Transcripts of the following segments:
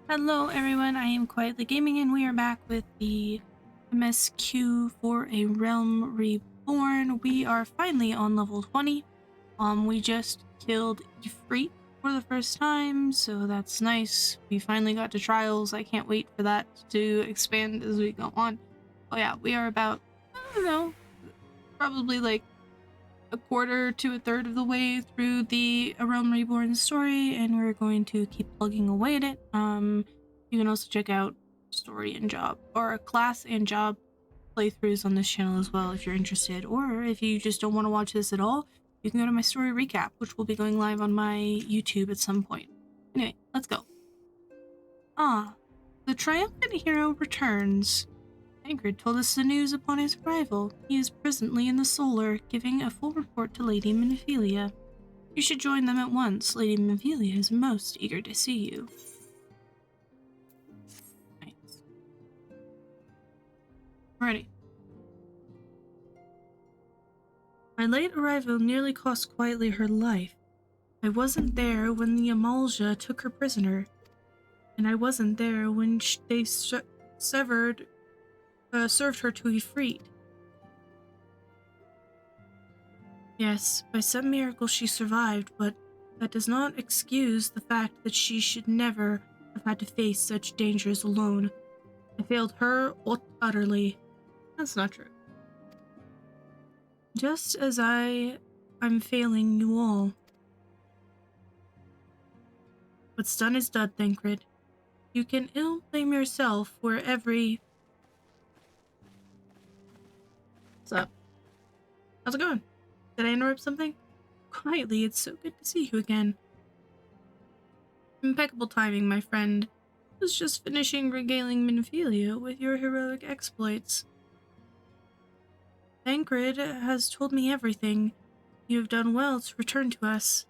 Hello everyone, I am Quietly Gaming and we are back with the MSQ for A Realm Reborn. We are finally on level 20. We just killed Ifrit for the first time, so that's nice. We finally got to trials. I can't wait for that to expand as we go on. Oh yeah, we are about, I don't know, probably like a quarter to a third of the way through the A Realm Reborn story, and we're going to keep plugging away at it. You can also check out story and job, or class and job playthroughs on this channel as well if you're interested, or if you just don't want to watch this at all, you can go to my story recap, which will be going live on my YouTube at some point. Anyway, let's go. The triumphant hero returns. Tancred told us the news upon his arrival. He is presently in the Solar, giving a full report to Lady Minophilia. You should join them at once. Lady Minophilia is most eager to see you. Nice. Ready. My late arrival nearly cost Quietly her life. I wasn't there when the Amalja took her prisoner, and I wasn't there when they served her to Ifrit. Yes, by some miracle she survived, but that does not excuse the fact that she should never have had to face such dangers alone. I failed her utterly. That's not true. Just as I'm failing you all. What's done is done, Thancred. You can ill blame yourself for every... What's up? How's it going? Did I interrupt something? Quietly, it's so good to see you again. Impeccable timing, my friend. I was just finishing regaling Minophilia with your heroic exploits. Thancred has told me everything. You have done well to return to us.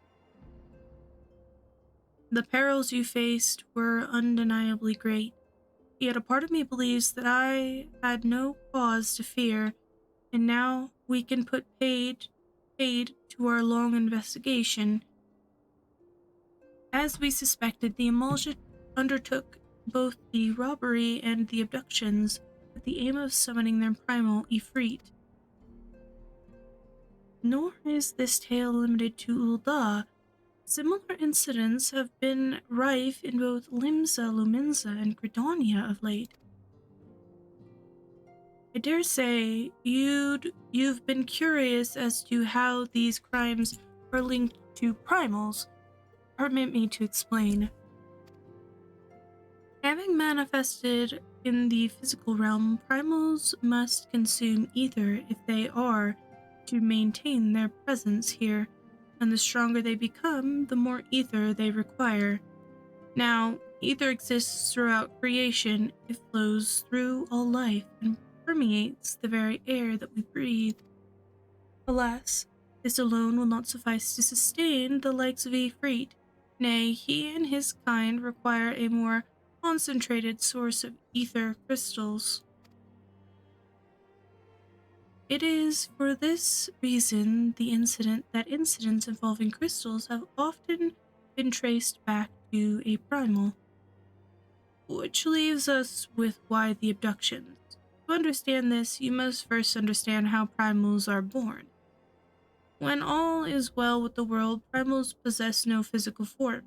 The perils you faced were undeniably great, yet a part of me believes that I had no cause to fear, and now we can put paid to our long investigation. As we suspected, the Amalja undertook both the robbery and the abductions with the aim of summoning their primal Ifrit. Nor is this tale limited to Ul'dah. Similar incidents have been rife in both Limsa, Luminsa, and Gridania of late. I dare say you've been curious as to how these crimes are linked to primals. Permit me to explain. Having manifested in the physical realm, primals must consume ether if they are to maintain their presence here, and the stronger they become, the more ether they require. Now, ether exists throughout creation. It flows through all life and permeates the very air that we breathe. Alas, this alone will not suffice to sustain the likes of Ifrit. Nay, he and his kind require a more concentrated source of ether crystals. It is for this reason that incidents involving crystals have often been traced back to a primal. Which leaves us with why the abductions. To understand this, you must first understand how primals are born. When all is well with the world, primals possess no physical form.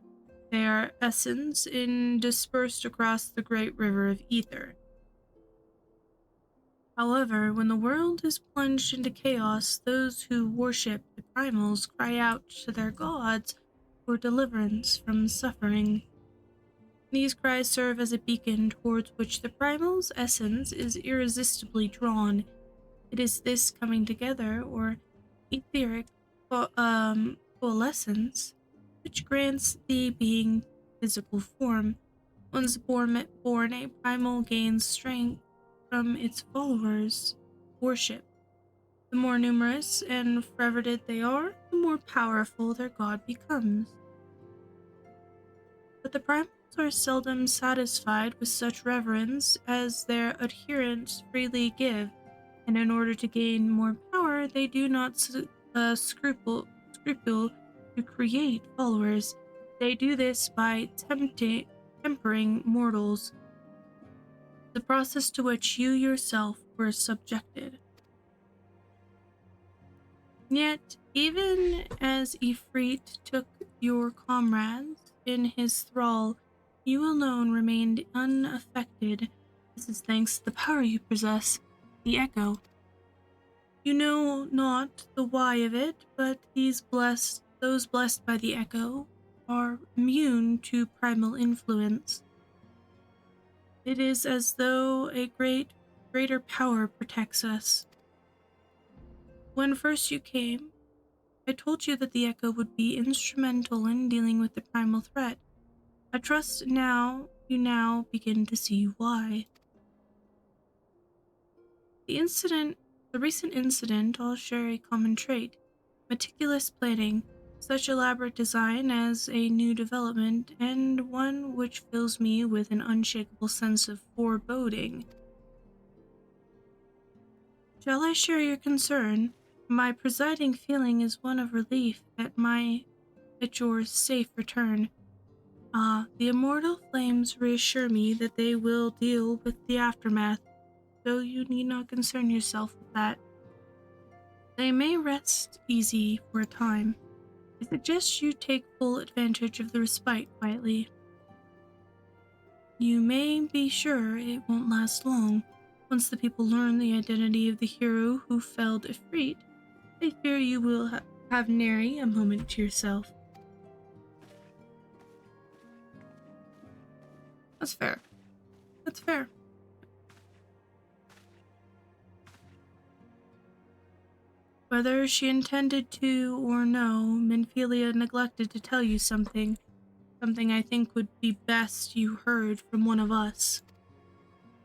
They are essence dispersed across the great river of ether. However, when the world is plunged into chaos, those who worship the primals cry out to their gods for deliverance from suffering. These cries serve as a beacon towards which the primal's essence is irresistibly drawn. It is this coming together, or etheric coalescence, which grants the being physical form. Once born, a primal gains strength from its followers' worship. The more numerous and fervid they are, the more powerful their god becomes. But the primals are seldom satisfied with such reverence as their adherents freely give, and in order to gain more power, they do not scruple to create followers. They do this by tempering mortals, the process to which you yourself were subjected. Yet, even as Ifrit took your comrades in his thrall, you alone remained unaffected. This is thanks to the power you possess, the Echo. You know not the why of it, but those blessed by the Echo are immune to primal influence. It is as though a greater power protects us. When first you came, I told you that the Echo would be instrumental in dealing with the primal threat. I trust you now begin to see why. The recent incident all share a common trait: meticulous planning, such elaborate design as a new development, and one which fills me with an unshakable sense of foreboding. Shall I share your concern? My presiding feeling is one of relief at your safe return. The immortal flames reassure me that they will deal with the aftermath, though you need not concern yourself with that. They may rest easy for a time. I suggest you take full advantage of the respite quietly. You may be sure it won't last long. Once the people learn the identity of the hero who felled Ifrit, I fear you will have nary a moment to yourself. That's fair. That's fair. Whether she intended to or no, Minfilia neglected to tell you something I think would be best you heard from one of us.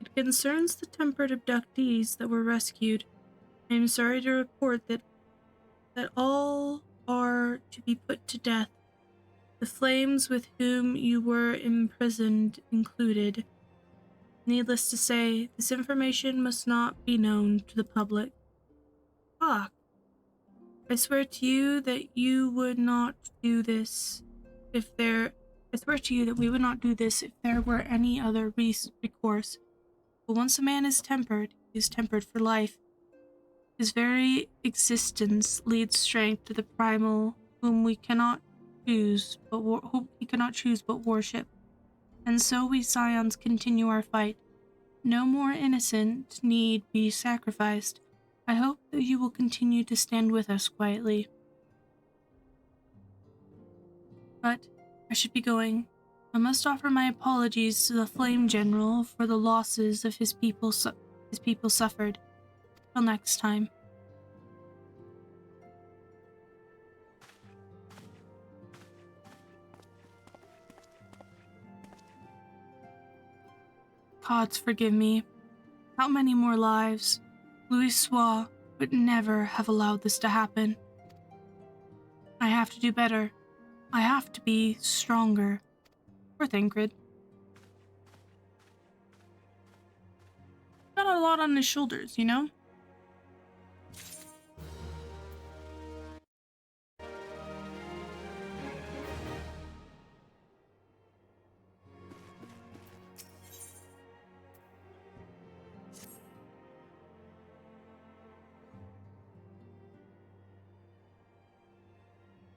It concerns the tempered abductees that were rescued. I am sorry to report that all are to be put to death, the flames with whom you were imprisoned included. Needless to say, this information must not be known to the public. Fuck. I swear to you that you would not do this I swear to you that we would not do this if there were any other recourse. But once a man is tempered, he is tempered for life. His very existence leads strength to the primal whom he cannot choose but worship. And so we Scions continue our fight. No more innocent need be sacrificed. I hope that you will continue to stand with us quietly. But I should be going. I must offer my apologies to the Flame General for the losses of his people suffered. Till next time. Gods forgive me. How many more lives? Louisoix would never have allowed this to happen. I have to do better. I have to be stronger. Poor Thancred. Got a lot on his shoulders, you know?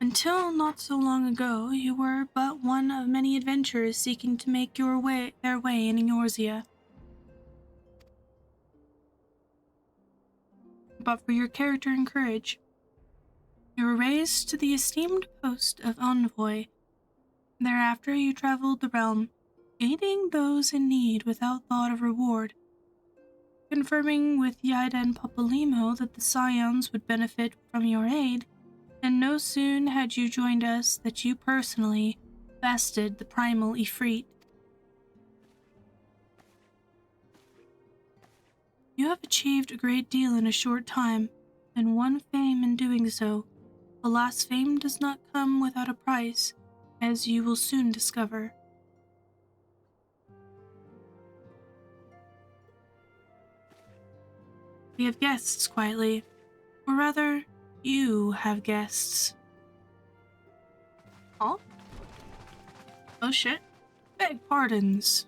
Until not so long ago, you were but one of many adventurers seeking to make their way in Eorzea. But for your character and courage, you were raised to the esteemed post of envoy. Thereafter, you traveled the realm, aiding those in need without thought of reward, confirming with Yaida and Popolimo that the Scions would benefit from your aid. And no sooner had you joined us that you personally bested the primal Ifrit. You have achieved a great deal in a short time, and won fame in doing so. Alas, fame does not come without a price, as you will soon discover. We have guests, quietly. Or rather, you have guests. Oh? Oh shit. Beg pardons.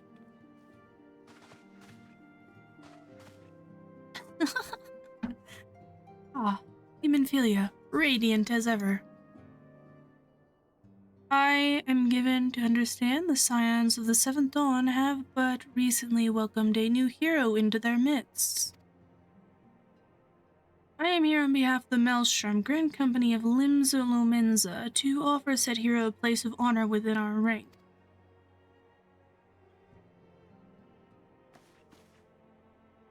Ah, Hemonphilia, radiant as ever. I am given to understand the Scions of the Seventh Dawn have but recently welcomed a new hero into their midst. I am here on behalf of the Maelstrom Grand Company of Limsa Lomenza to offer said hero a place of honor within our rank.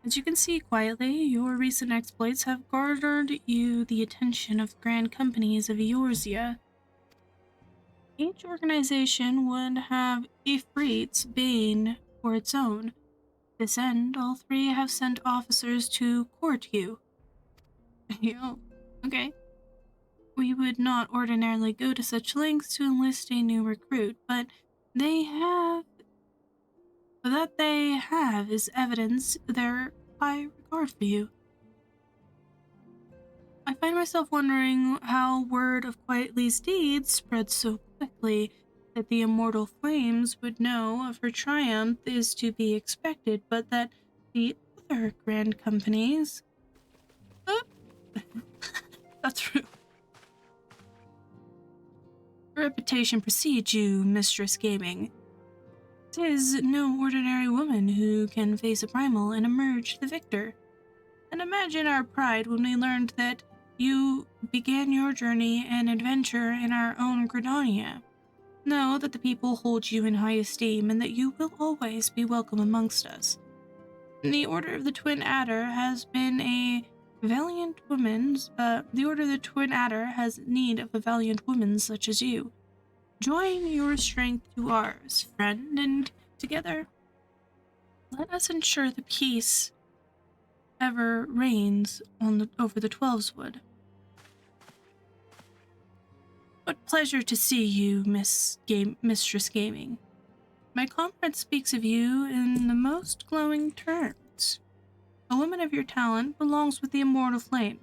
As you can see quietly, your recent exploits have garnered you the attention of grand companies of Eorzea. Each organization would have Ifrit's bane for its own. To this end, all three have sent officers to court you. Yo, okay. We would not ordinarily go to such lengths to enlist a new recruit, but they have is evidence their high regard for you. I find myself wondering how word of Quietly's deeds spread so quickly that the immortal flames would know of her triumph is to be expected, but that the other grand companies... Oh, that's rude. Her reputation precedes you, Mistress Gaming. 'Tis no ordinary woman who can face a primal and emerge the victor. And imagine our pride when we learned that you began your journey and adventure in our own Gridania. Know that the people hold you in high esteem and that you will always be welcome amongst us. The Order of the Twin Adder has been a valiant woman's, the Order of the Twin Adder has need of a valiant woman such as you. Join your strength to ours, friend, and together let us ensure the peace ever reigns over the Twelveswood. What pleasure to see you, Mistress Gaming. My comrade speaks of you in the most glowing terms. A woman of your talent belongs with the immortal flame.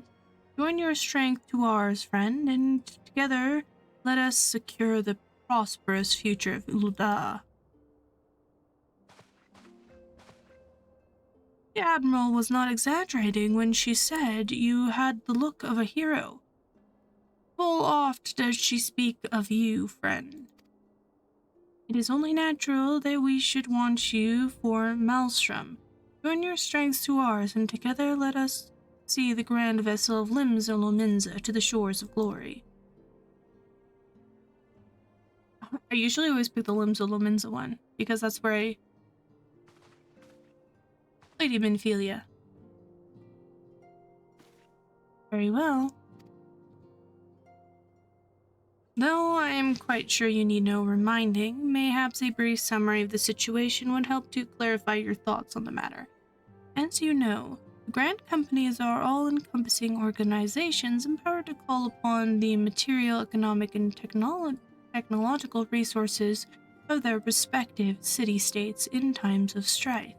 Join your strength to ours, friend, and together let us secure the prosperous future of Ul'dah. The Admiral was not exaggerating when she said you had the look of a hero. Full oft does she speak of you, friend. It is only natural that we should want you for Maelstrom. Join your strengths to ours, and together let us see the grand vessel of Limsa Lomenza to the shores of glory. I usually always pick the Limsa Lomenza one, because that's where I played Hemonphilia. Very well. Though I am quite sure you need no reminding, mayhaps a brief summary of the situation would help to clarify your thoughts on the matter. As you know, the Grand Companies are all-encompassing organizations empowered to call upon the material, economic, and technological resources of their respective city-states in times of strife.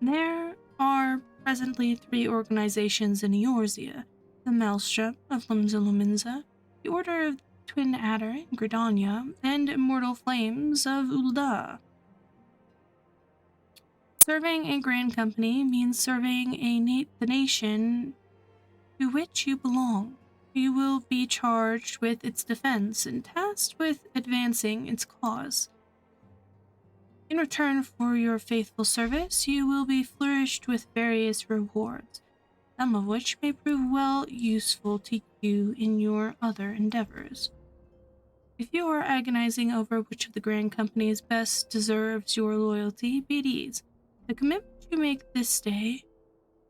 There are presently 3 organizations in Eorzea: the Maelstrom of Limsa Lomenza, the Order of Twin Adder in Gridania, and Immortal Flames of Ul'dah. Serving a Grand Company means serving the nation to which you belong. You will be charged with its defense and tasked with advancing its cause. In return for your faithful service, you will be flourished with various rewards, some of which may prove well useful to you in your other endeavors. If you are agonizing over which of the Grand Companies best deserves your loyalty, be at ease. The commitment you make this day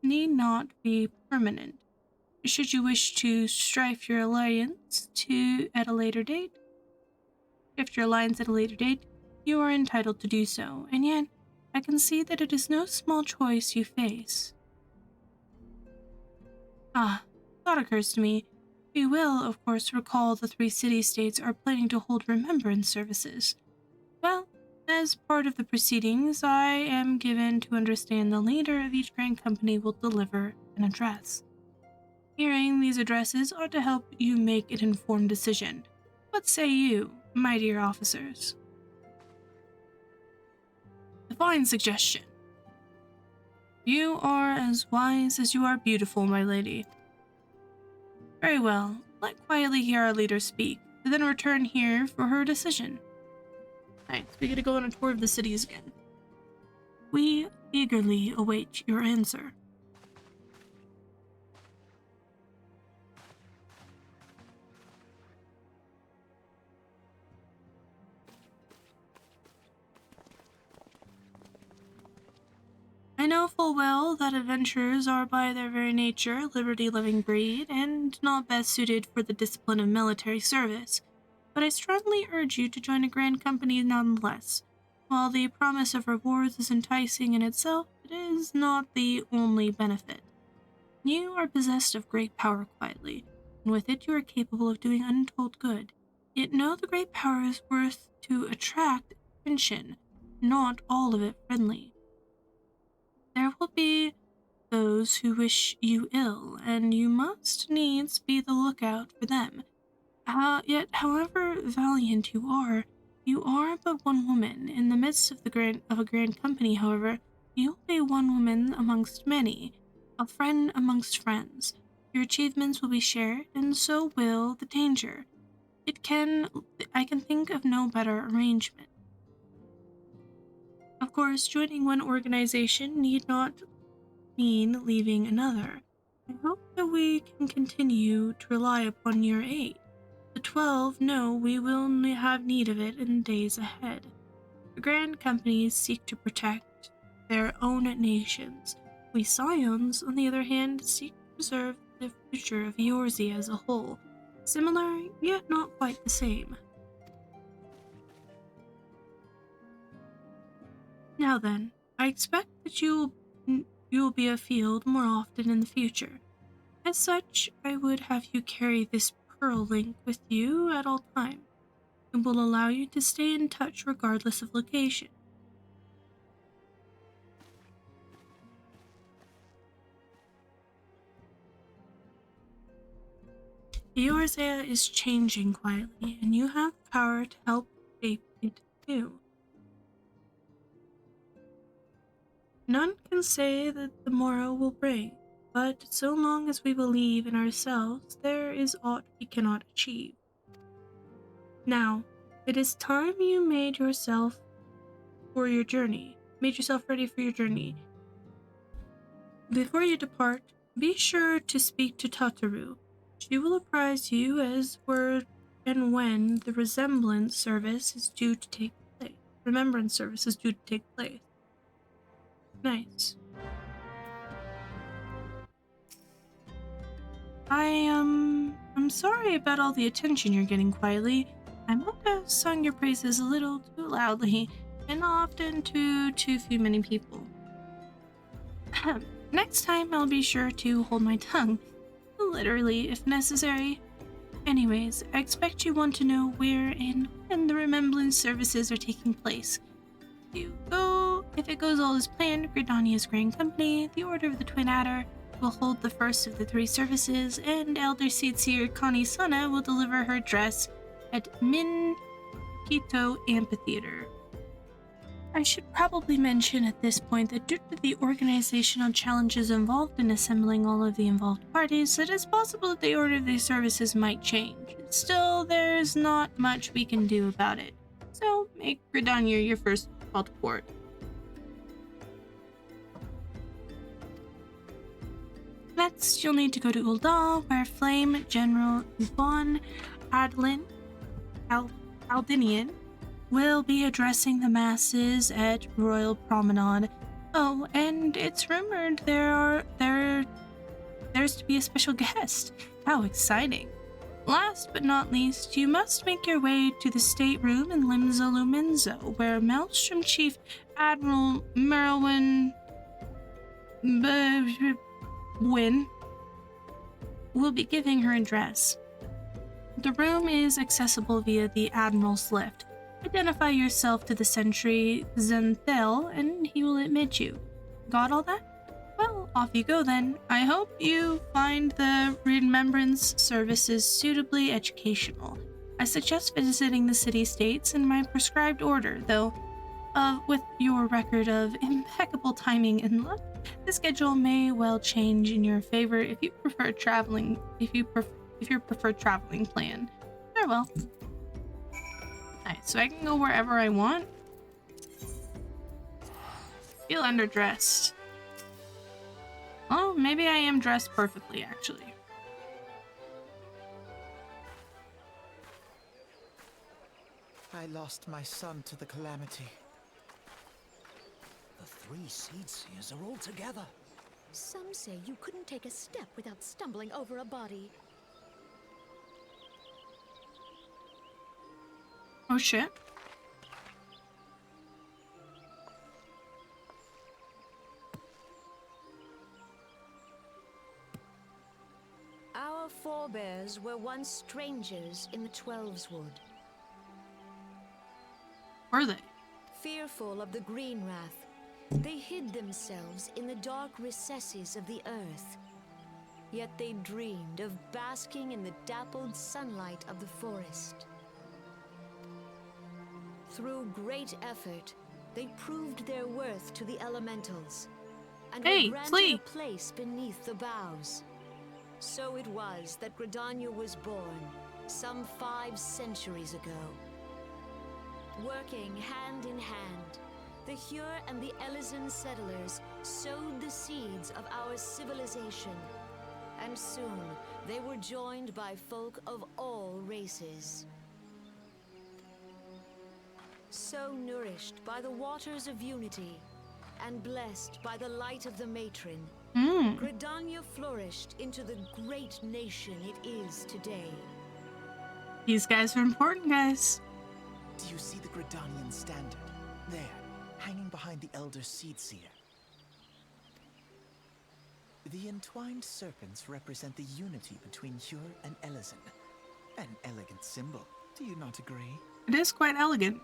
need not be permanent. Should you wish to strife your alliance at a later date, you are entitled to do so, and yet I can see that it is no small choice you face. Thought occurs to me. We will, of course, recall the 3 city-states are planning to hold remembrance services. Well, as part of the proceedings, I am given to understand the leader of each Grand Company will deliver an address. Hearing these addresses ought to help you make an informed decision. What say you, my dear officers? fine suggestion. You are as wise as you are beautiful, my lady. Very well. Let quietly hear our leader speak, and then return here for her decision. Alright, so we gotta go on a tour of the cities again. We eagerly await your answer. I know full well that adventurers are by their very nature liberty-loving breed and not best suited for the discipline of military service, but I strongly urge you to join a grand company nonetheless. While the promise of rewards is enticing in itself, it is not the only benefit. You are possessed of great power quietly, and with it you are capable of doing untold good. Yet know the great power is worth to attract attention, not all of it friendly. There will be those who wish you ill, and you must needs be the lookout for them. Yet, however valiant you are but one woman. In the midst of a grand company, however, you'll be one woman amongst many, a friend amongst friends. Your achievements will be shared, and so will the danger. I can think of no better arrangement. Of course, joining one organization need not mean leaving another. I hope that we can continue to rely upon your aid. The 12 know we will have need of it in days ahead. The grand companies seek to protect their own nations. We Scions, on the other hand, seek to preserve the future of Eorzea as a whole. Similar, yet not quite the same. Now then, I expect that you will be afield more often in the future. As such, I would have you carry this pearl link with you at all times. It will allow you to stay in touch regardless of location. Eorzea is changing quietly, and you have the power to help shape it too. None can say that the morrow will bring, but so long as we believe in ourselves, there is aught we cannot achieve. Now, it is time you made yourself ready for your journey. Before you depart, be sure to speak to Tataru. She will apprise you as where and when the remembrance service is due to take place. Nice. I'm sorry about all the attention you're getting quietly. I might have sung your praises a little too loudly, and often to too few many people. Next time I'll be sure to hold my tongue, literally if necessary. Anyways, I expect you want to know where and when the remembrance services are taking place. If it goes all as planned, Gridania's Grand Company, the Order of the Twin Adder, will hold the first of the 3 services, and Elder Seedseer Connie Sana will deliver her dress at Min Quito Amphitheater. I should probably mention at this point that due to the organizational challenges involved in assembling all of the involved parties, it is possible that the order of these services might change. Still, there's not much we can do about it, so make Gridania your first call to court. Next, you'll need to go to Ul'dah, where Flame General Yvonne Aldinian will be addressing the masses at Royal Promenade. Oh, and it's rumored there's to be a special guest. How exciting. Last but not least, you must make your way to the stateroom in Limsa Lumenzo, where Maelstrom Chief Admiral Merwin Wynn will be giving her address. The room is accessible via the Admiral's lift. Identify yourself to the sentry Zenthel, and he will admit you. Got all that? Well, off you go then. I hope you find the remembrance services suitably educational. I suggest visiting the city-states in my prescribed order, though with your record of impeccable timing and luck, the schedule may well change in your favor if you prefer traveling. If your preferred traveling plan. Farewell. Alright, so I can go wherever I want. Feel underdressed. Oh, maybe I am dressed perfectly, actually. I lost my son to the calamity. The 3 seed seers are all together. Some say you couldn't take a step without stumbling over a body. Oh shit. Our forebears were once strangers in the Twelves Wood. Were they? Fearful of the Green Wrath, they hid themselves in the dark recesses of the earth. Yet they dreamed of basking in the dappled sunlight of the forest. Through great effort, they proved their worth to the elementals, and were granted a place beneath the boughs. So it was that Gridania was born, some 5 centuries ago. Working hand in hand, the Hyur and the Elysian settlers sowed the seeds of our civilization, and soon they were joined by folk of all races. So nourished by the waters of unity, and blessed by the light of the matron, Gridania flourished into the great nation it is today. These guys are important, guys. Do you see the Gridanian standard? There, hanging behind the Elder Seedseer. The entwined serpents represent the unity between Hyur and Elysian. An elegant symbol, do you not agree? It is quite elegant.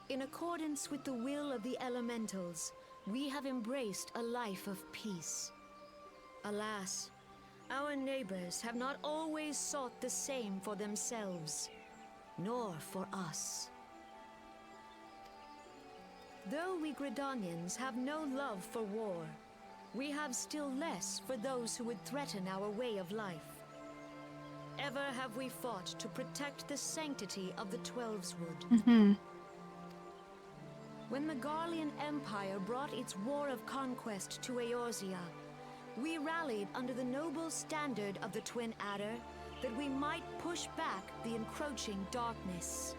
In accordance with the will of the elementals, we have embraced a life of peace. Alas, our neighbors have not always sought the same for themselves, nor for us. Though we Gridanians have no love for war, we have still less for those who would threaten our way of life. Ever have we fought to protect the sanctity of the Twelves Wood. When the Garlean Empire brought its war of conquest to Eorzea, we rallied under the noble standard of the Twin Adder that we might push back the encroaching darkness.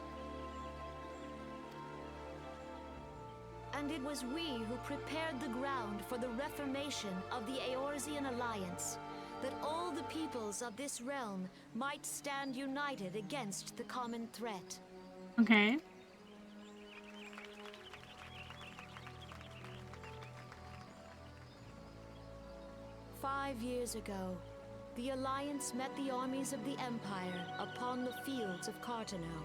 And it was we who prepared the ground for the reformation of the Eorzean Alliance, that all the peoples of this realm might stand united against the common threat. Okay. "5 years ago, the Alliance met the armies of the Empire upon the fields of Cartano.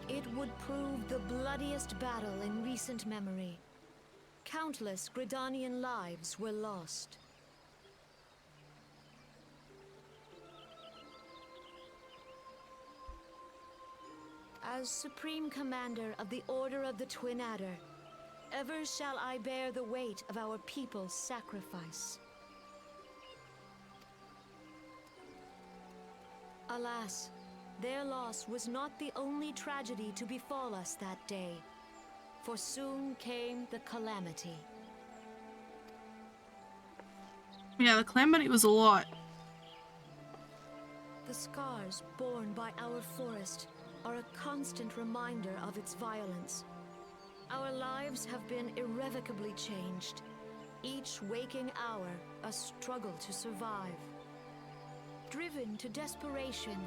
It would prove the bloodiest battle in recent memory. Countless Gridanian lives were lost. As Supreme Commander of the Order of the Twin Adder, ever shall I bear the weight of our people's sacrifice. Alas, their loss was not the only tragedy to befall us that day, for soon came the calamity. Yeah, the calamity was a lot. The scars borne by our forest are a constant reminder of its violence. Our lives have been irrevocably changed, each waking hour a struggle to survive. Driven to desperation,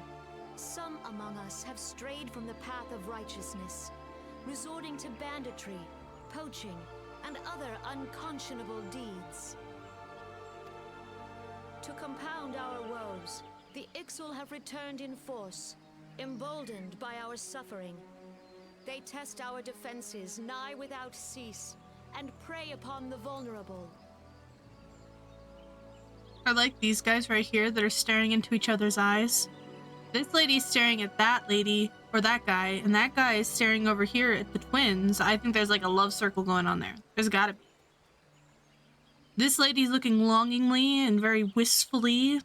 some among us have strayed from the path of righteousness, resorting to banditry, poaching, and other unconscionable deeds. To compound our woes, the Ixal have returned in force, emboldened by our suffering. They test our defenses nigh without cease, and prey upon the vulnerable. I like these guys right here that are staring into each other's eyes. This lady's staring at that lady, or that guy, and that guy is staring over here at the twins. I think there's like a love circle going on there. There's gotta be. This lady's looking longingly and very wistfully.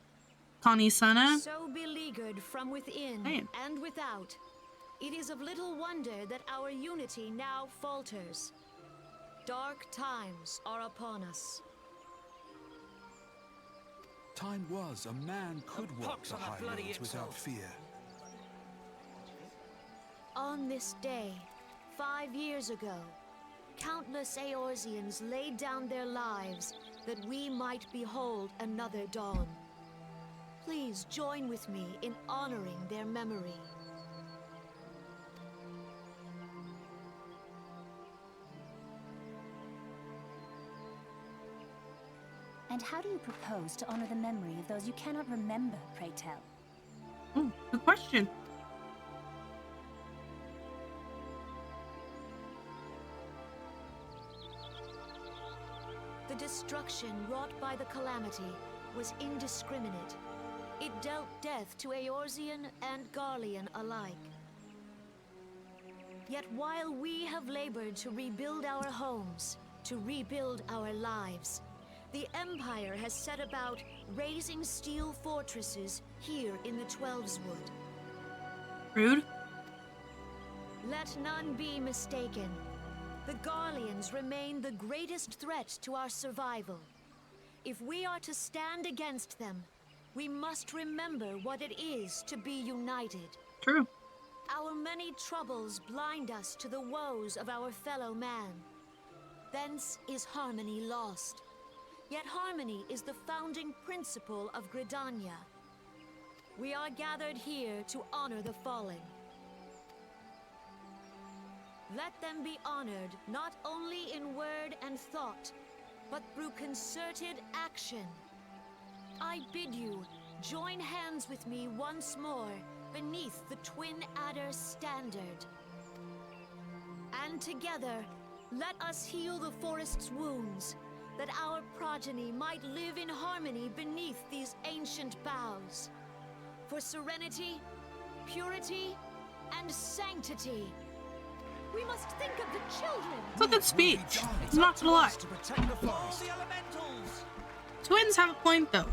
Connie-sana. So beleaguered from within Man. and without, it is of little wonder that our unity now falters. Dark times are upon us. Time was a man could walk the highways without fear. On this day, 5 years ago, countless Eorzeans laid down their lives that we might behold another dawn. Please join with me in honoring their memory. And how do you propose to honor the memory of those you cannot remember, pray tell? Ooh, good question. The destruction wrought by the calamity was indiscriminate. It dealt death to Eorzean and Garlean alike. Yet while we have labored to rebuild our homes, to rebuild our lives, the Empire has set about raising steel fortresses here in the Twelveswood. Rude. Let none be mistaken. The Garleans remain the greatest threat to our survival. If we are to stand against them, we must remember what it is to be united. True. Our many troubles blind us to the woes of our fellow man. Thence is harmony lost. Yet harmony is the founding principle of Gridania. We are gathered here to honor the fallen. Let them be honored not only in word and thought, but through concerted action. I bid you join hands with me once more beneath the Twin Adder's standard. And together, let us heal the forest's wounds, that our progeny might live in harmony beneath these ancient boughs. For serenity, purity, and sanctity. We must think of the children. It's a good speech. I'm not gonna lie. To protect the All forest. the elementals! Twins have a point though.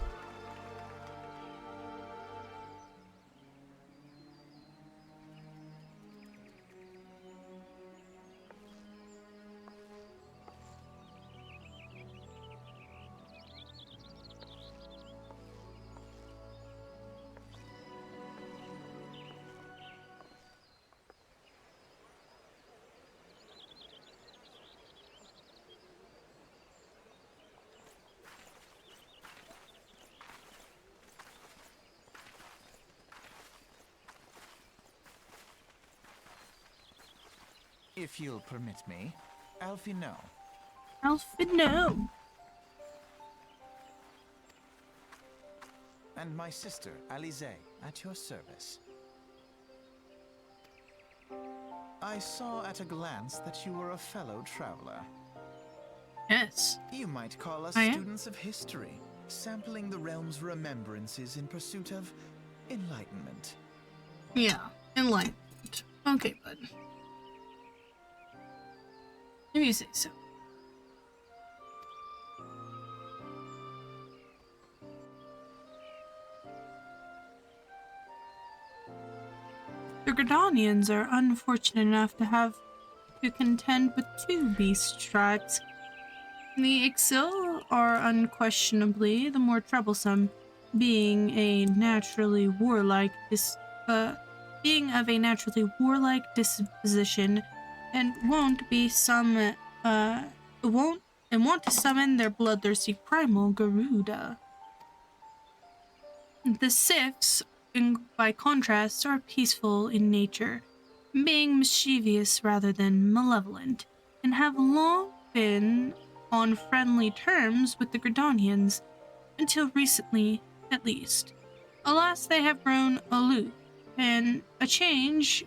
If you'll permit me, Alfie, no. Alfred, no. And my sister, Alize, at your service. I saw at a glance that you were a fellow traveler. Yes. You might call us I am. students of history, sampling the realm's remembrances in pursuit of enlightenment. Yeah. Enlightened. Okay, bud. If you say so. The Gridanians are unfortunate enough to have to contend with 2 beast tribes. The Ixil are unquestionably the more troublesome, being of a naturally warlike disposition, and want to summon their bloodthirsty primal Garuda. The Sifs, by contrast, are peaceful in nature, being mischievous rather than malevolent, and have long been on friendly terms with the Gridanians, until recently, at least. Alas, they have grown aloof, and a change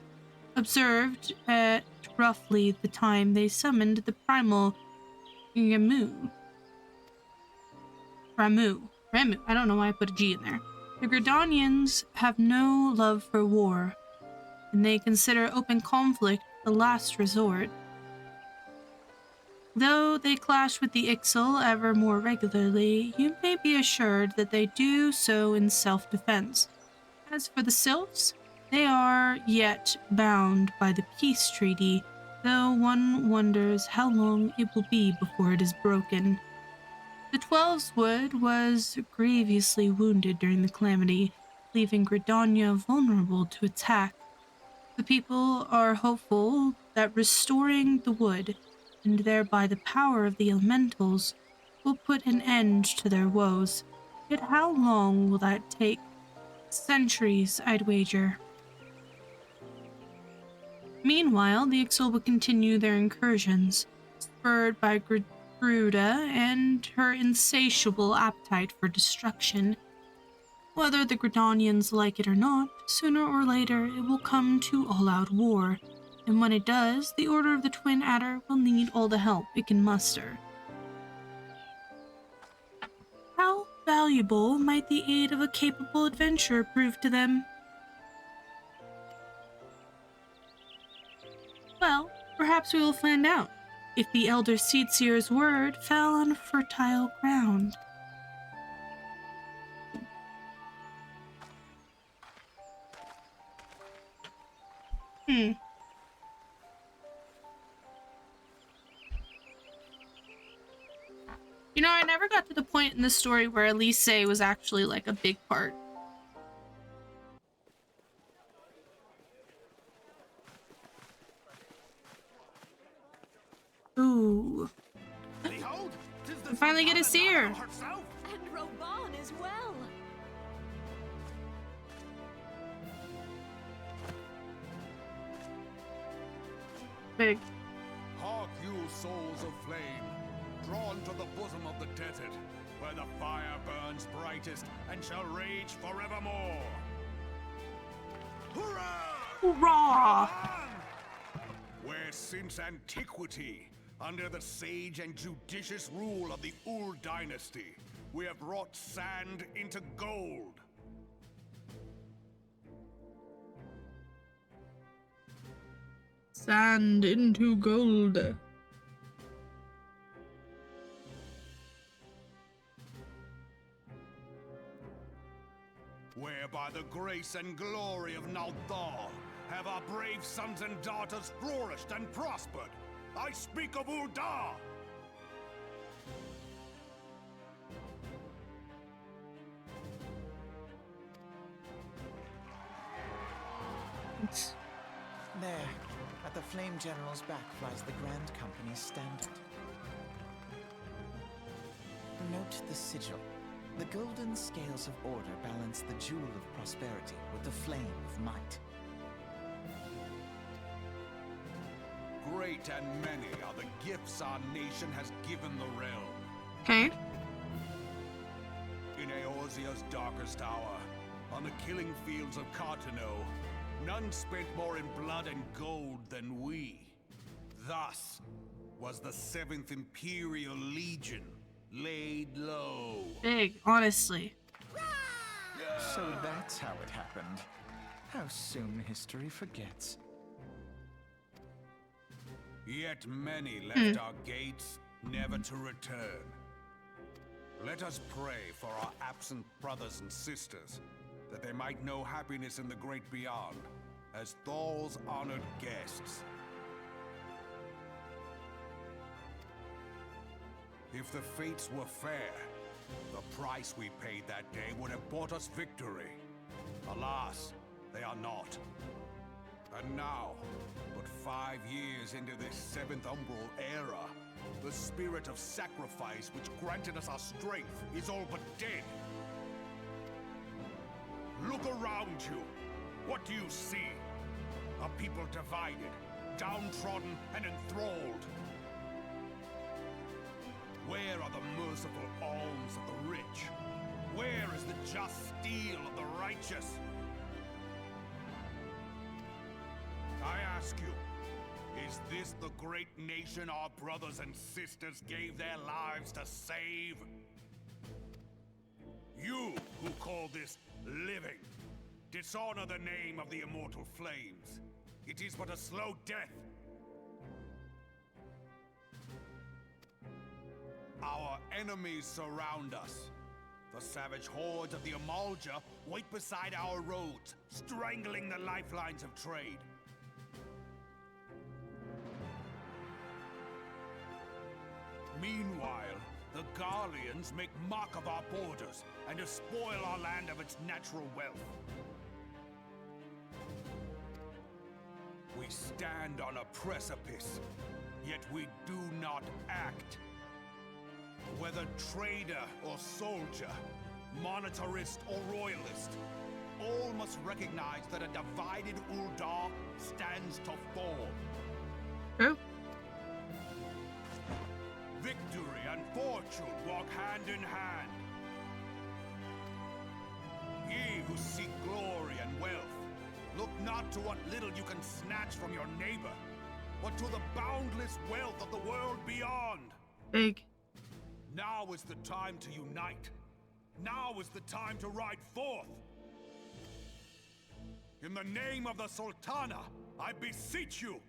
observed at roughly the time they summoned the primal Ramu. I don't know why I put a G in there. The Gridanians have no love for war, and they consider open conflict the last resort. Though they clash with the Ixal ever more regularly, you may be assured that they do so in self-defense. As for the Sylphs, they are yet bound by the peace treaty, though one wonders how long it will be before it is broken. The Twelves Wood was grievously wounded during the calamity, leaving Gridania vulnerable to attack. The people are hopeful that restoring the wood, and thereby the power of the elementals, will put an end to their woes. Yet how long will that take? Centuries, I'd wager. Meanwhile, the Ixal will continue their incursions, spurred by Gruda and her insatiable appetite for destruction. Whether the Gridanians like it or not, sooner or later it will come to all-out war, and when it does, the Order of the Twin Adder will need all the help it can muster. How valuable might the aid of a capable adventurer prove to them? Well, perhaps we will find out, if the Elder Seedseer's word fell on fertile ground. You know, I never got to the point in the story where Elise was actually like a big part. Ooh. I finally get to see her. And Roban as well. Big. Hark you, souls of flame, drawn to the bosom of the desert, where the fire burns brightest and shall rage forevermore. Hurrah! Hurrah! Where since antiquity, under the sage and judicious rule of the Ul dynasty, we have wrought sand into gold. Sand into gold. Where by the grace and glory of Naldar have our brave sons and daughters flourished and prospered. I speak of Uldar! There, at the Flame General's back flies the Grand Company's standard. Note the sigil. The golden scales of order balance the jewel of prosperity with the flame of might. Great and many are the gifts our nation has given the realm. Okay. In Eorzea's darkest hour, on the killing fields of Cartano, none spent more in blood and gold than we. Thus was the 7th Imperial Legion laid low. Big, honestly. So that's how it happened. How soon history forgets. Yet many left our gates, never to return. Let us pray for our absent brothers and sisters, that they might know happiness in the great beyond, as Thal's honored guests. If the fates were fair, the price we paid that day would have bought us victory. Alas, they are not. And now, but 5 years into this 7th Umbral era, the spirit of sacrifice which granted us our strength is all but dead. Look around you. What do you see? A people divided, downtrodden, and enthralled. Where are the merciful alms of the rich? Where is the just steel of the righteous? I ask you, is this the great nation our brothers and sisters gave their lives to save? You who call this living, Dishonor the name of the immortal flames. It is but a slow death. Our enemies surround us. The savage hordes of the Amalja wait beside our roads, strangling the lifelines of trade. Meanwhile, the Garleans make mock of our borders and despoil our land of its natural wealth. We stand on a precipice, yet we do not act. Whether trader or soldier, monetarist or royalist, all must recognize that a divided Uldar stands to fall. True. Victory and fortune walk hand in hand. Ye who seek glory and wealth, look not to what little you can snatch from your neighbor, but to the boundless wealth of the world beyond. Big. Now is the time to unite. Now is the time to ride forth. In the name of the Sultana, I beseech you.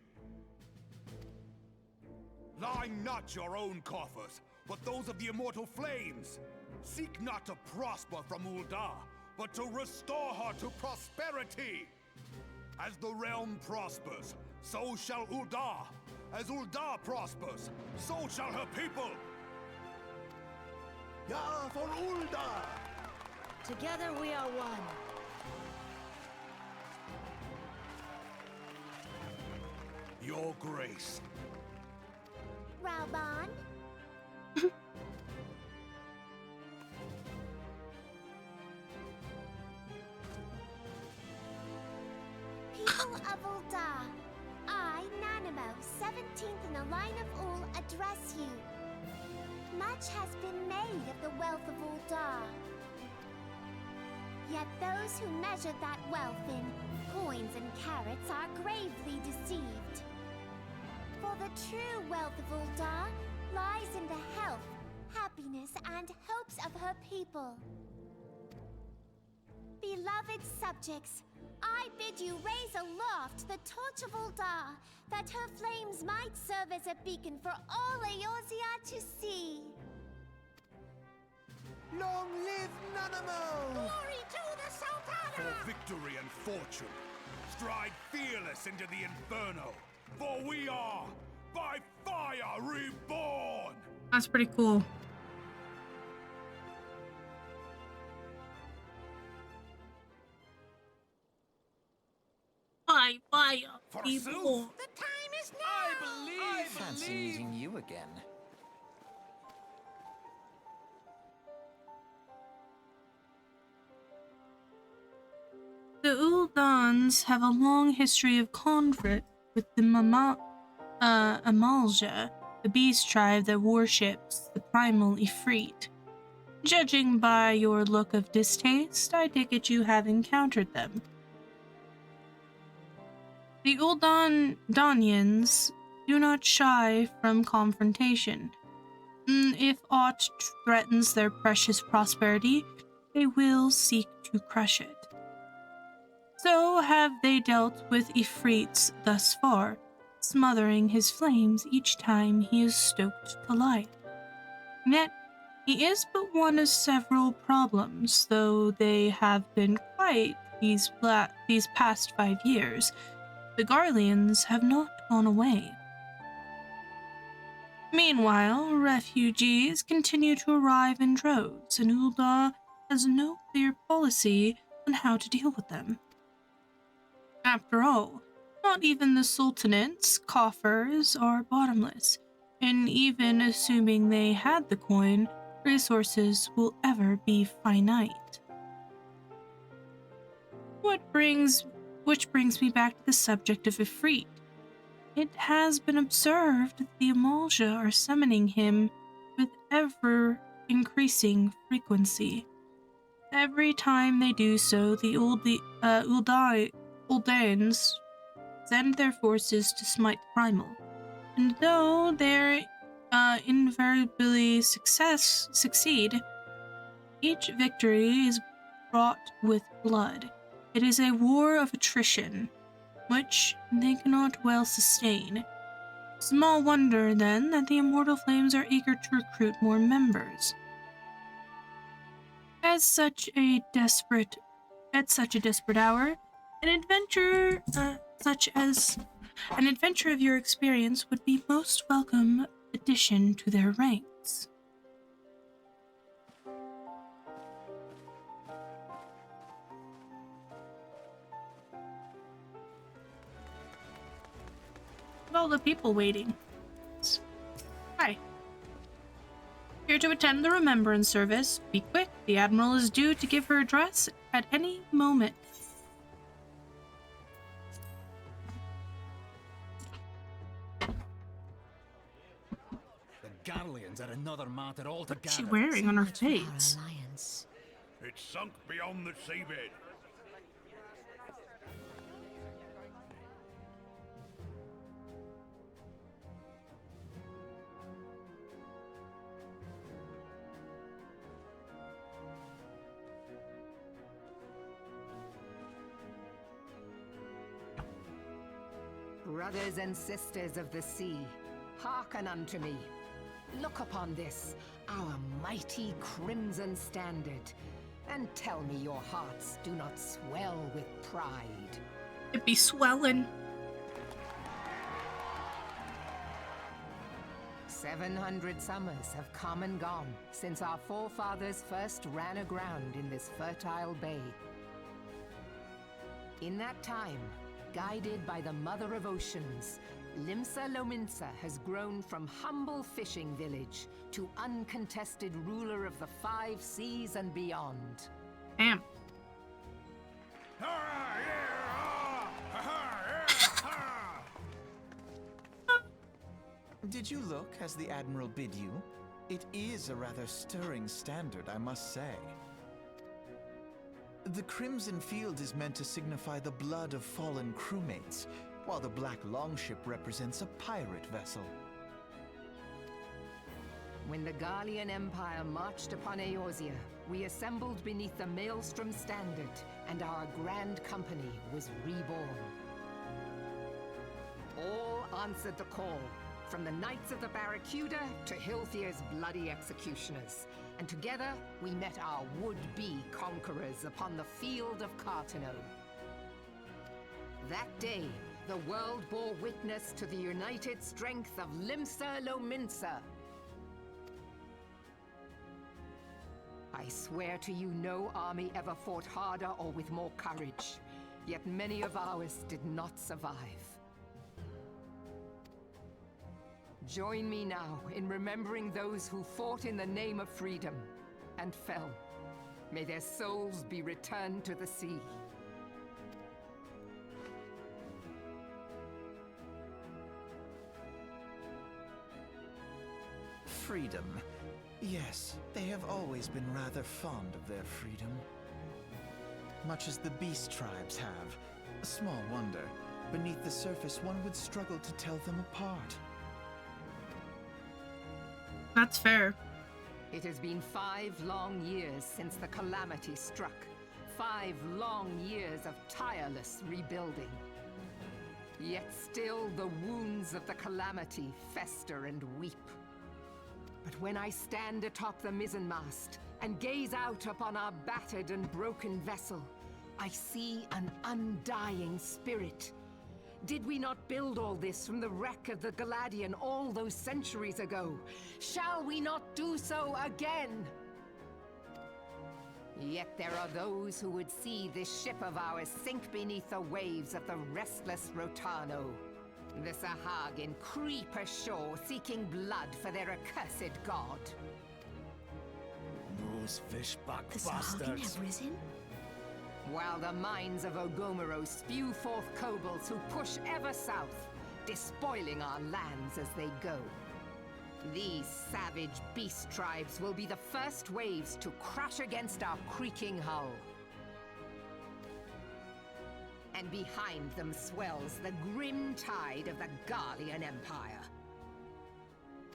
Line not your own coffers, but those of the immortal flames. Seek not to prosper from Uldar, but to restore her to prosperity. As the realm prospers, so shall Uldar. As Uldar prospers, so shall her people. Ja for Uldar! Together we are one. Your grace. Raubon? People of Uldar, I, Nanimo, 17th in the line of Ul, address you. Much has been made of the wealth of Uldar. Yet those who measure that wealth in coins and carats are gravely deceived. For the true wealth of Uldar lies in the health, happiness, and hopes of her people. Beloved subjects, I bid you raise aloft the torch of Uldar, that her flames might serve as a beacon for all Eorzea to see. Long live Nanamo! Glory to the Sultana! For victory and fortune, stride fearless into the inferno, for we are, by fire, reborn! That's pretty cool. Bye bye, Forsooth. people. The time is now! I fancy meeting you again. The Uldans have a long history of conflict with the Amalja, the beast tribe that worships the primal Ifrit. Judging by your look of distaste, I take it you have encountered them. The Uldanians do not shy from confrontation. If aught threatens their precious prosperity, they will seek to crush it. So have they dealt with Ifrits thus far, smothering his flames each time he is stoked to light. Yet, he is but one of several problems, though they have been quiet these past 5 years. The Garleans have not gone away. Meanwhile, refugees continue to arrive in droves, and Uldar has no clear policy on how to deal with them. After all, not even the Sultanate's coffers are bottomless, and even assuming they had the coin, resources will ever be finite. Which brings me back to the subject of Ifrit. It has been observed that the Amalja are summoning him with ever-increasing frequency. Every time they do so, the Uldans send their forces to smite Primal, and though they invariably succeed, each victory is fraught with blood, It is a war of attrition, which they cannot well sustain. Small wonder, then, that the Immortal Flames are eager to recruit more members. At such a desperate hour, an adventure an adventure of your experience would be most welcome addition to their ranks. Of all the people waiting. Hi. Here to attend the remembrance service. Be quick, the Admiral is due to give her address at any moment. The Garleans are another matter altogether. What's she wearing on her face? It's sunk beyond the seabed. Brothers and sisters of the sea, hearken unto me. Look upon this, our mighty crimson standard, and tell me your hearts do not swell with pride. It be swelling. 700 summers have come and gone since our forefathers first ran aground in this fertile bay. In that time, guided by the Mother of Oceans, Limsa Lominsa has grown from humble fishing village to uncontested ruler of the 5 seas and beyond. Damn. Did you look as the Admiral bid you? It is a rather stirring standard, I must say. The crimson field is meant to signify the blood of fallen crewmates, while the black longship represents a pirate vessel. When the Garlean Empire marched upon Eorzea, we assembled beneath the Maelstrom standard, and our grand company was reborn. All answered the call, from the Knights of the Barracuda to Hilthier's bloody executioners. And together, we met our would-be conquerors upon the field of Cartano. That day, the world bore witness to the united strength of Limsa Lominsa. I swear to you, no army ever fought harder or with more courage. Yet many of ours did not survive. Join me now in remembering those who fought in the name of freedom and fell. May their souls be returned to the sea. Freedom. Yes, they have always been rather fond of their freedom. Much as the beast tribes have. Small wonder. Beneath the surface, one would struggle to tell them apart. That's fair. It has been 5 long years since the calamity struck. 5 long years of tireless rebuilding. Yet still the wounds of the calamity fester and weep. But when I stand atop the mizzenmast and gaze out upon our battered and broken vessel, I see an undying spirit. Did we not build all this from the wreck of the Galadian all those centuries ago? Shall we not do so again? Yet there are those who would see this ship of ours sink beneath the waves of the restless Rotano. The Sahagin creep ashore seeking blood for their accursed god. Those fishback The Sahagin have risen? While the mines of Ogomoro spew forth kobolds who push ever south, despoiling our lands as they go. These savage beast tribes will be the first waves to crash against our creaking hull. And behind them swells the grim tide of the Garlean Empire.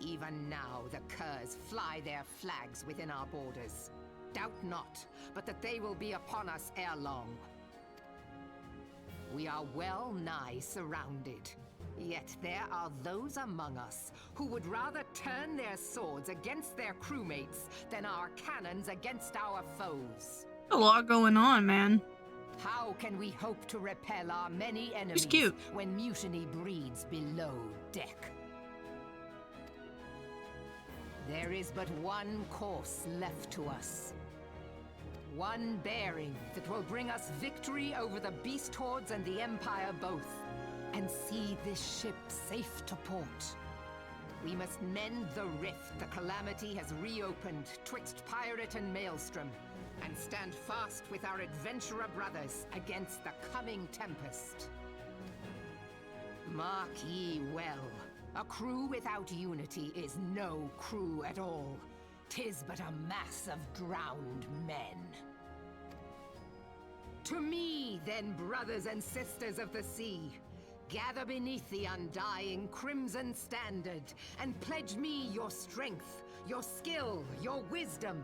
Even now, the curs fly their flags within our borders. Doubt not, but that they will be upon us ere long. we are well nigh surrounded. Yet there are those among us who would rather turn their swords against their crewmates than our cannons against our foes. A lot going on, man. How can we hope to repel our many enemies She's cute. when mutiny breeds below deck? There is but one course left to us. One bearing that will bring us victory over the beast hordes and the Empire both, and see this ship safe to port. We must mend the rift the Calamity has reopened twixt Pirate and Maelstrom, and stand fast with our adventurer brothers against the coming tempest. Mark ye well, a crew without unity is no crew at all. 'Tis but a mass of drowned men. To me, then, brothers and sisters of the sea, gather beneath the undying crimson standard, and pledge me your strength, your skill, your wisdom.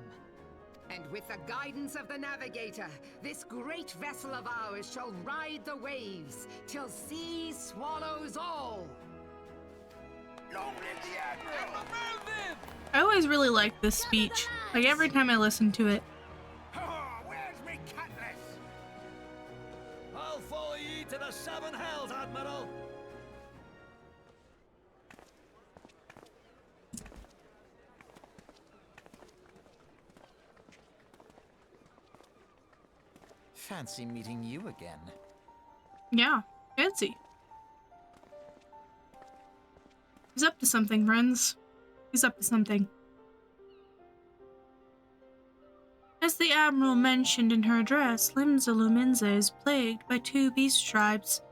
And with the guidance of the navigator, this great vessel of ours shall ride the waves, till sea swallows all. Long live the Admiral! I always really like this speech. Like every time I listen to it. Where's me cutlass? I'll follow ye to the seven hells, Admiral. Fancy meeting you again. Yeah, fancy. He's up to something, friends. He's up to something. As the Admiral mentioned in her address, Limsa Luminza is plagued by two beast tribes.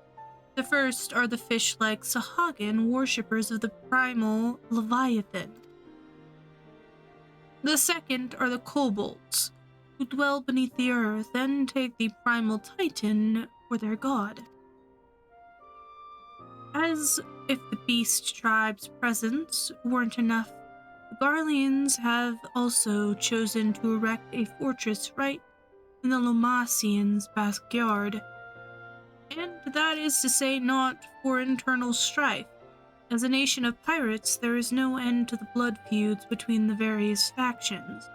The first are the fish-like Sahagin, worshippers of the primal Leviathan. The second are the kobolds, who dwell beneath the earth and take the primal Titan for their god. As if the beast tribe's presence weren't enough, the Garleans have also chosen to erect a fortress right in the Lomasians' backyard. And that is to say, not for internal strife. As a nation of pirates, there is no end to the blood feuds between the various factions,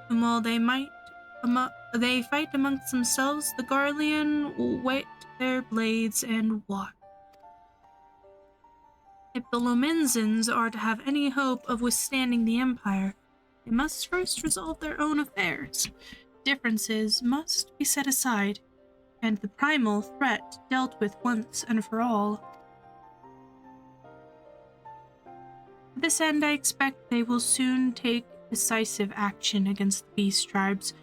whom while they fight amongst themselves, the Garlean whet their blades and watch. If the Lomenzans are to have any hope of withstanding the Empire, they must first resolve their own affairs. Differences must be set aside, and the primal threat dealt with once and for all. To this end, I expect they will soon take decisive action against the beast tribes.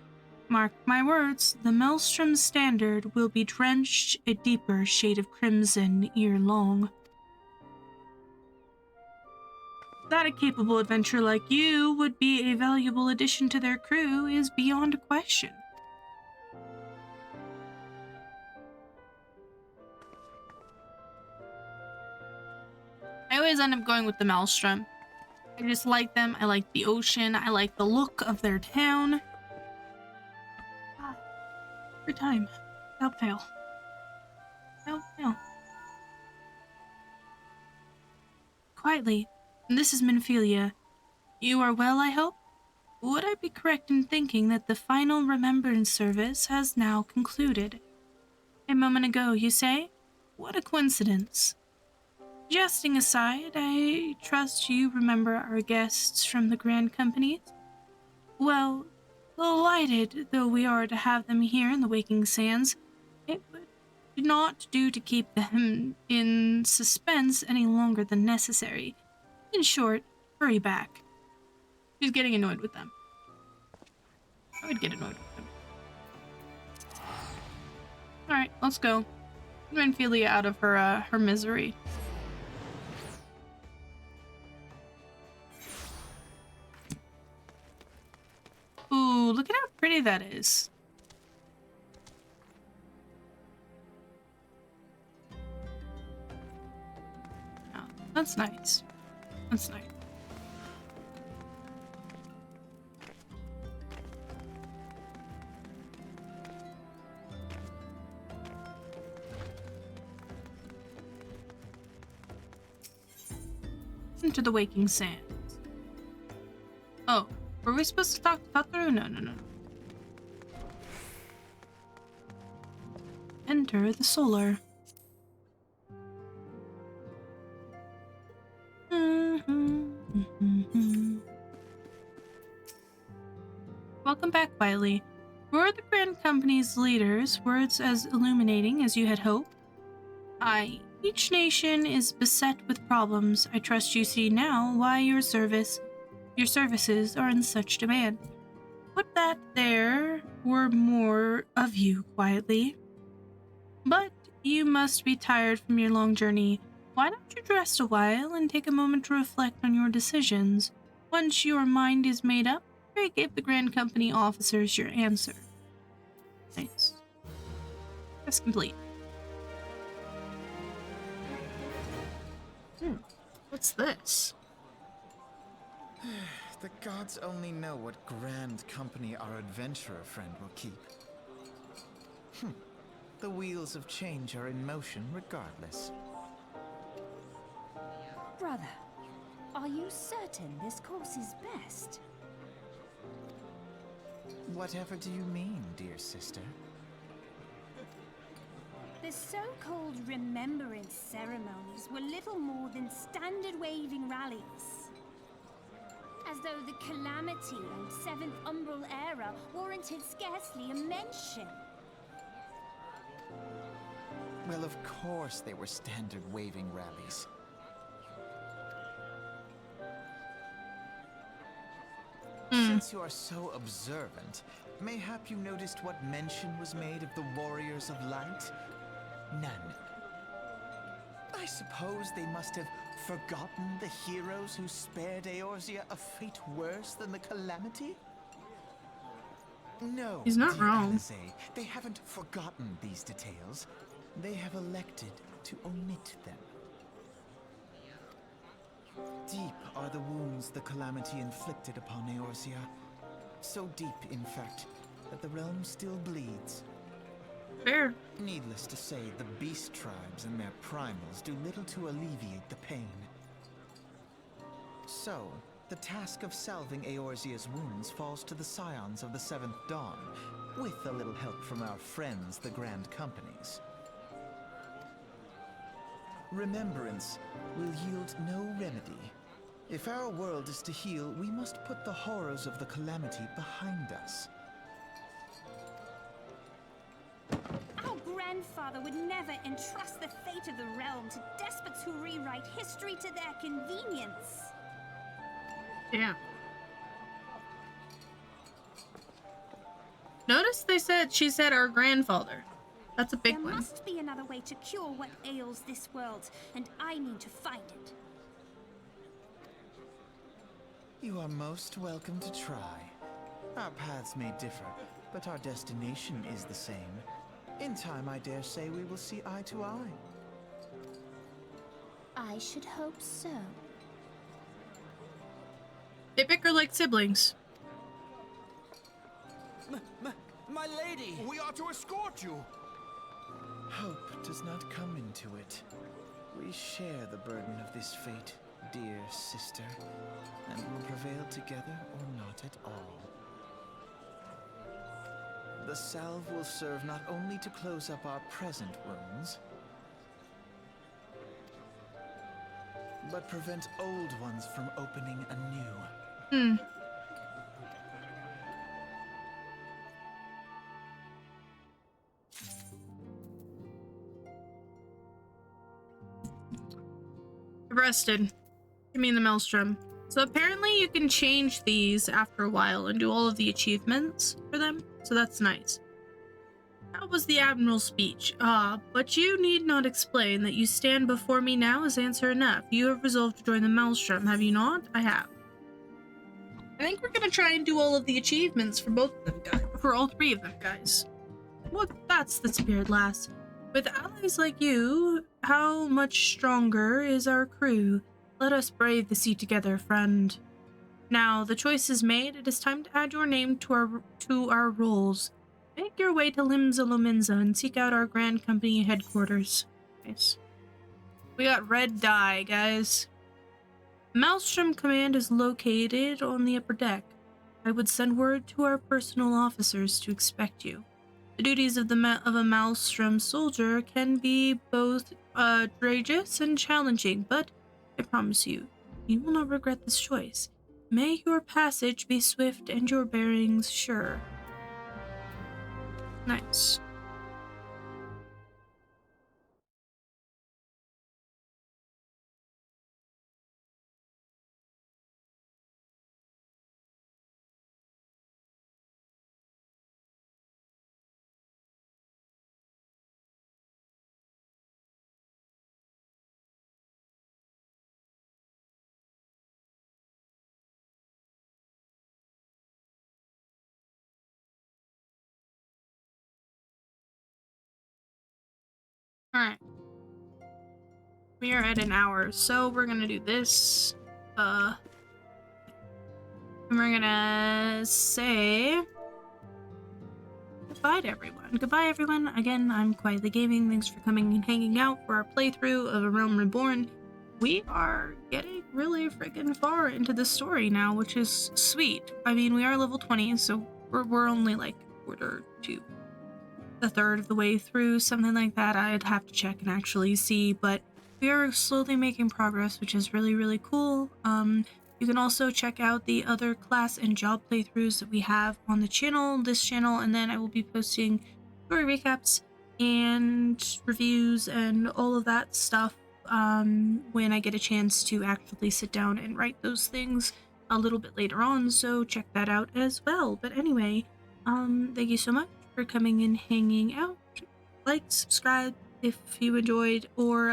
Mark my words, the Maelstrom standard will be drenched a deeper shade of crimson ere long. That a capable adventurer like you would be a valuable addition to their crew is beyond question. I always end up going with the Maelstrom. I just like them. I like the ocean. I like the look of their town. Every time. Without fail. Without fail. Quietly. This is Minfilia. You are well, I hope? Would I be correct in thinking that the final remembrance service has now concluded? A moment ago, you say? What a coincidence. Jesting aside, I trust you remember our guests from the Grand Companies? Well, delighted though we are to have them here in the Waking Sands, it would not do to keep them in suspense any longer than necessary. In short, hurry back. She's getting annoyed with them. I would get annoyed with them. Alright, let's go. Minfilia out of her misery. Ooh, look at how pretty that is. Oh, that's nice. That's nice. Into the waking sands. Oh, were we supposed to talk to Tataru? No. Enter the solar. Welcome back, Wiley. Were the Grand Company's leaders' words as illuminating as you had hoped? Aye, each nation is beset with problems. I trust you see now why your services are in such demand. Would that there were more of you, quietly. But you must be tired from your long journey. Why don't you rest a while and take a moment to reflect on your decisions? Once your mind is made up, give the Grand Company officers your answer. Nice. Quest complete. What's this? The gods only know what Grand Company our adventurer friend will keep. The wheels of change are in motion regardless. Brother, are you certain this course is best? Whatever do you mean, dear sister? The so-called remembrance ceremonies were little more than standard waving rallies. As though the Calamity and Seventh Umbral era warranted scarcely a mention. Well, of course they were standard waving rallies. Since you are so observant, mayhap you noticed what mention was made of the Warriors of Light? None. I suppose they must have forgotten the heroes who spared Eorzea a fate worse than the Calamity? No, He's not dear wrong. Alizé, they haven't forgotten these details. They have elected to omit them. Deep are the wounds the Calamity inflicted upon Eorzea. So deep, in fact, that the realm still bleeds. Fair. Needless to say, the beast tribes and their primals do little to alleviate the pain. So, the task of salving Eorzea's wounds falls to the scions of the Seventh Dawn, with a little help from our friends, the Grand Companies. Remembrance will yield no remedy. If our world is to heal, we must put the horrors of the Calamity behind us. Our grandfather would never entrust the fate of the realm to despots who rewrite history to their convenience. Yeah. Notice she said our grandfather. That's a big There one. must be another way to cure what ails this world, and I mean to find it. You are most welcome to try. Our paths may differ, but our destination is the same. In time, I dare say we will see eye to eye. I should hope so. They bicker like siblings. My lady! We are to escort you! Hope does not come into it. We share the burden of this fate, dear sister, and will prevail together or not at all. The salve will serve not only to close up our present wounds, but prevent old ones from opening anew. Rested. Give me the maelstrom. So apparently you can change these after a while and do all of the achievements for them. So that's nice. How was the Admiral's speech? But you need not explain that you stand before me now is answer enough. You have resolved to join the maelstrom, have you not? I have. I think we're gonna try and do all of the achievements for both of them guys. For all three of them guys. Well, that's the spirit, lass. With allies like you, how much stronger is our crew? Let us brave the sea together, friend. Now, the choice is made. It is time to add your name to our rolls. Make your way to Limsa Lominsa and seek out our Grand Company headquarters. Nice. We got red dye, guys. Maelstrom Command is located on the upper deck. I would send word to our personal officers to expect you. The duties of of a Maelstrom soldier can be both courageous and challenging, but I promise you, you will not regret this choice. May your passage be swift and your bearings sure. Nice. Alright. We are at an hour, so we're gonna do this. And we're gonna say goodbye to everyone. Goodbye, everyone. Again, I'm Quietly Gaming. Thanks for coming and hanging out for our playthrough of A Realm Reborn. We are getting really freaking far into the story now, which is sweet. I mean, we are level 20, so we're only like quarter to a third of the way through, something like that. I'd have to check and actually see, but we are slowly making progress, which is really, really cool. You can also check out the other class and job playthroughs that we have on the channel, this channel, and then I will be posting story recaps and reviews and all of that stuff when I get a chance to actually sit down and write those things a little bit later on, so check that out as well. But anyway, thank you so much for coming and hanging out. Like, subscribe if you enjoyed, or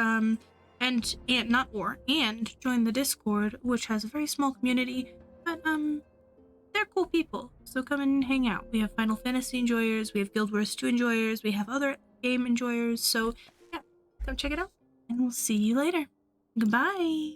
and join the Discord, which has a very small community, but they're cool people, so come and hang out. We have Final Fantasy enjoyers, we have Guild Wars 2 enjoyers, we have other game enjoyers, so yeah, come check it out, and we'll see you later. Goodbye.